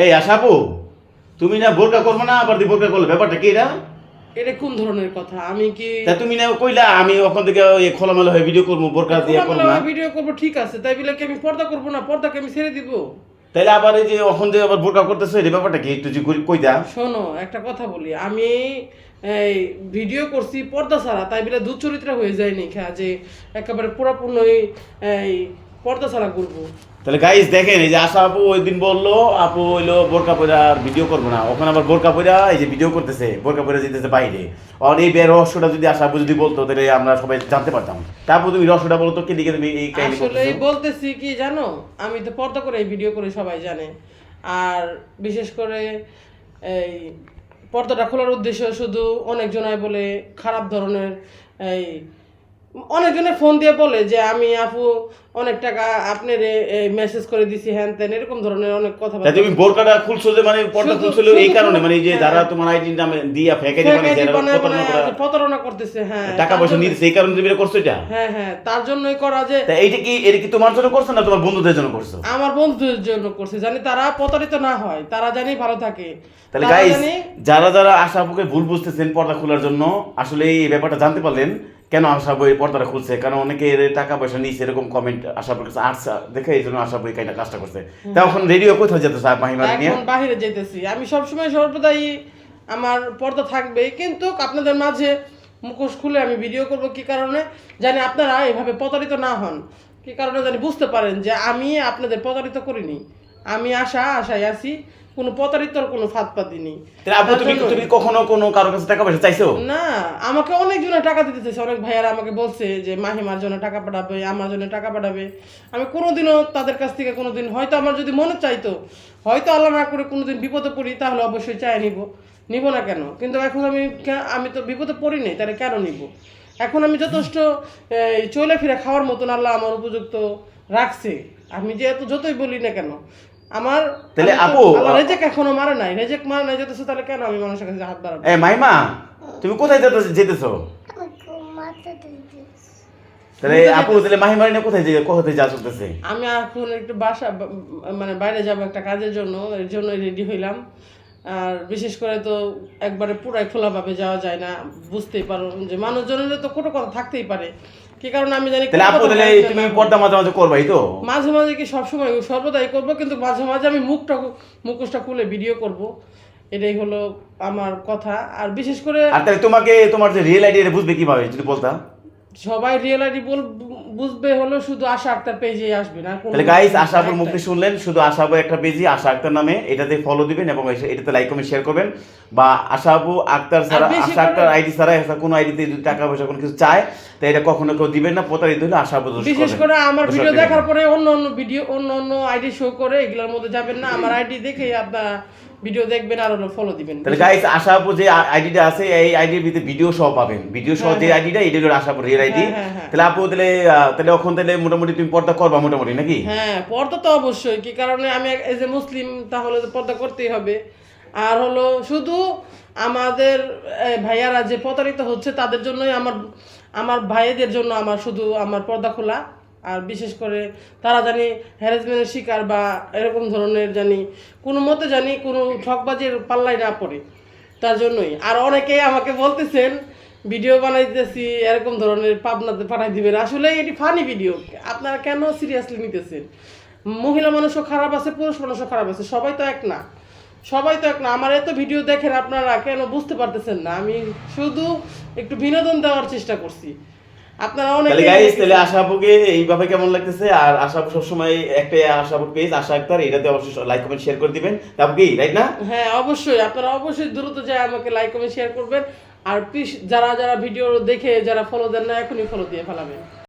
এই আশাপু, তুমি না বোরকা করবো না, আবার বোরকা করলে ব্যাপারটা কি এটা? এটা কোন ধরনের কথা? আমি কি তা তুমি না কইলা আমি ওখান থেকে ওই খোলামেলা হয়ে ভিডিও করবো, বোরকা দিয়ে করবো না? ভিডিও করব, ঠিক আছে, তাই বলে কি আমি পর্দা করব না? পর্দাকে আমি ছেড়ে দিব? তাইলে আবার এই যে ওখান থেকে আবার বোরকা করতেছো, এই ব্যাপারটা কি একটু কই দা। শোনো, একটা কথা বলি, আমি এই ভিডিও করছি পর্দা ছাড়া, তাই বলে দুচরিত্র হয়ে যায়নি যে একেবারে পুরোপূর্ণ এই পর্দা ছাড়া করবো। তাহলে গাইস দেখেন, এই যে আশা আপু ওই দিন বললো আপু হইলো বোরকা পরে আর ভিডিও করবো না, ওখানে আবার বোরকা পরে এই যে ভিডিও করতেছে, বোরকা পরে যেতেছে বাইরে। আর এই বের রহস্যটা যদি আশা আপু যদি বলতো তাহলে আমরা সবাই জানতে পারতাম। তারপর তুমি রহস্যটা বলতো কি দিকে তুমি এই কাহিনী আসলে করতেছো? বলতেছি কি জানো, আমি তো পর্দা করে এই ভিডিও করে সবাই জানে। আর বিশেষ করে এই পর্দাটা খোলার উদ্দেশ্য শুধু অনেকজনাই বলে খারাপ ধরনের, এই অনেকজনে ফোন দিয়ে বলে যে আমি আপু অনেক টাকা আপনার মেসেজ করে দিছি, হ্যান ত্যান, এরকম ধরনের অনেক কথা তাই তুমি বোরকাটা খুলছো যে, মানে পর্দা খুলছো এই কারণে, মানে এই যে যারা হ্যাঁ, তোমার আইডি নামে দিয়া ফেক আইডি বানাইছে এরা প্রতারণা করতেছে। হ্যাঁ, টাকা পয়সা নিতেছে, এই কারণে তুমি এটা করছো এটা? হ্যাঁ হ্যাঁ, তার জন্যই করা। যে তা এইটা কি, এটা কি তোমার জন্য করছো না তোমার বন্ধুদের জন্য করছো? আমার বন্ধুদের জন্য করছে, জানি তারা প্রতারিত না হয়, তারা জানি ভালো থাকে। তাহলে গাইস, যারা যারা আশা আপুকে ভুল বুঝতেছেন পর্দা খোলার জন্য, আসলে এই ব্যাপারটা জানতে পারলেন কেন আশা বই পর্দাটা খুলছে, কারণ অনেকে এর টাকা পয়সা নিচ্ছে এরকম কমেন্ট আশা আপুর কাছে আসছে দেখে, এই জন্য আশা বই কাইটা কাজটা করছে। তা এখন রেডিও কোথায় যেতে স্যার মাহিমা নিয়ে? এখন বাহিরে যেতেছি। আমি সবসময় সর্বদাই আমার পর্দা থাকবে, কিন্তু আপনাদের মাঝে মুখোশ খুলে আমি ভিডিও করব। কি কারণে জানি আপনারা এভাবে প্রতারিত না হন, কি কারণে জানি বুঝতে পারেন যে আমি আপনাদের প্রতারিত করিনি। আমি আশায় আছি, কোনো প্রতারিতর কোনো ফাঁদ পাতিনি। তাহলে আপু তুমি কখনো কোনো কারোর কাছে টাকা পয়সা চাইছো? না, আমাকে অনেকজনে টাকা দিতে চাইছে, অনেক ভাইয়ারা আমাকে বলছে যে মাহিমার জন্য টাকা পাঠাবে, আমার জন্য টাকা পাঠাবে। আমি কোনোদিনও তাদের কাছ থেকে কোনোদিন, হয়তো আমার যদি মনে চাইতো, হয়তো আল্লাহ না করে কোনোদিন বিপদে পড়ি, তাহলে অবশ্যই চাই নিব না কেন? কিন্তু এখন আমি তো বিপদে পড়ি নাই, তাহলে কেন নিব? এখন আমি যথেষ্ট চলে ফিরে খাওয়ার মতন আল্লাহ আমার উপযুক্ত রাখছে। আমি যে যতই বলি না কেন, আমার তাহলে আপু রেজেক এখনো মারে নাই, রেজেক মারে নাই যেতেছে, তাহলে কেন আমি মানুষের কাছে হাত বাড়াবো? মাইমা, তুমি কোথায় যেতেছো? তাহলে আপু তাহলে মাহিমা নিয়ে কোথায় যা চলতেছে? আমি এখন একটু মানে বাইরে যাব একটা কাজের জন্য, এর জন্য রেডি হইলাম। আর বিশেষ করে তো একবারে পুরাই খোলাভাবে যাওয়া যায় না, বুঝতেই পারো যে মানুষজনের তো কোনো কথা থাকতেই পারে। কি কারণে আমি জানি তাহলে আপু তাহলে তুমি পর্দা মাঝে মাঝে করবাই তো? মাঝে মাঝে কি সবসময়, সর্বদাই করব, কিন্তু মাঝে মাঝে আমি মুখোশটা খুলে ভিডিও করব। এটাই হলো আমার কথা। আর বিশেষ করে আর তাহলে তোমার যে রিয়েল আইডি এটা বুঝবে কিভাবে যদি বলতা? সবাই রিয়েলিটি বুঝবে হলো শুধু আশা আক্তার পেজে আসবে না। তাহলে গাইস, আশা আপুর মুখে শুনলেন, শুধু আশা আপু একটা পেজই আশা আক্তার নামে, এটাতে ফলো দিবেন এবং এটাতে লাইক কমেন্ট শেয়ার করবেন। বা আশা আপু আক্তার ছাড়া, আশা আক্তার আইডি ছাড়া কোনো আইডিতে যদি টাকা পয়সা কোনো কিছু চায়, তাই এটা কখনো কেউ দিবেন না। প্রতারিত হলে আশা আপু দোষ বিশেষ করবেন। করে আমার ভিডিও দেখার পরে অন্য আইডি শো করে, এগুলোর মধ্যে যাবেন না। আমার আইডি দেখে আপনারা ভিডিও দেখবেন আর হলো ফলো দিবেন। তাহলে গাইস, আশা আপু যে আইডিটা আছে এই আইডির ভিতরে ভিডিও সহ পাবেন, ভিডিও সহ যে আইডিটা, এটা হলো আশা আপুর রিয়েল আইডি। তাহলে আপু তাহলে ওখান থেকে মোটামুটি তুমি পর্দা করবা মোটামুটি নাকি? হ্যাঁ, পর্দা তো অবশ্যই। কি কারণে আমি এই যে মুসলিম, তাহলে তো পর্দা করতেই হবে। আর হলো শুধু আমাদের ভাইয়ারা যে প্রতারিত হচ্ছে তাদের জন্যই, আমার ভাইদের জন্য আমার শুধু আমার পর্দা খোলা। আর বিশেষ করে তারা জানি হ্যারাসমেন্টের শিকার বা এরকম ধরনের জানি কোনো মতে জানি কোনো ঠকবাজির পাল্লায় না পড়ে, তার জন্যই। আর অনেকেই আমাকে বলতেছেন ভিডিও বানাইতেছি এরকম ধরনের পাবনাতে পাঠাই দিবেন। আসলে এটি ফানি ভিডিও, আপনারা কেন সিরিয়াসলি নিতেছেন? মহিলা মানুষও খারাপ আছে, পুরুষ মানুষও খারাপ আছে, সবাই তো এক না। আমার এত ভিডিও দেখেন, আপনারা কেন বুঝতে পারতেছেন না? আমি শুধু একটু বিনোদন দেওয়ার চেষ্টা করছি। আপনারা অনেক তাহলে আশা আপুকে এইভাবে কেমন লাগতেছে? আর আশা আপু সবসময় একটাই আশা আপুর পেজ আশা আক্তার, এটাতে অবশ্যই লাইক কমেন্ট শেয়ার করে দিবেন। তারপর কি, রাইট না? হ্যাঁ, অবশ্যই আপনারা অবশ্যই দ্রুত যায় আমাকে লাইক কমেন্ট শেয়ার করবেন। আর প্লিজ যারা ভিডিও দেখে যারা ফলো দেন না, এখনই ফলো দিয়ে ফেলাবেন।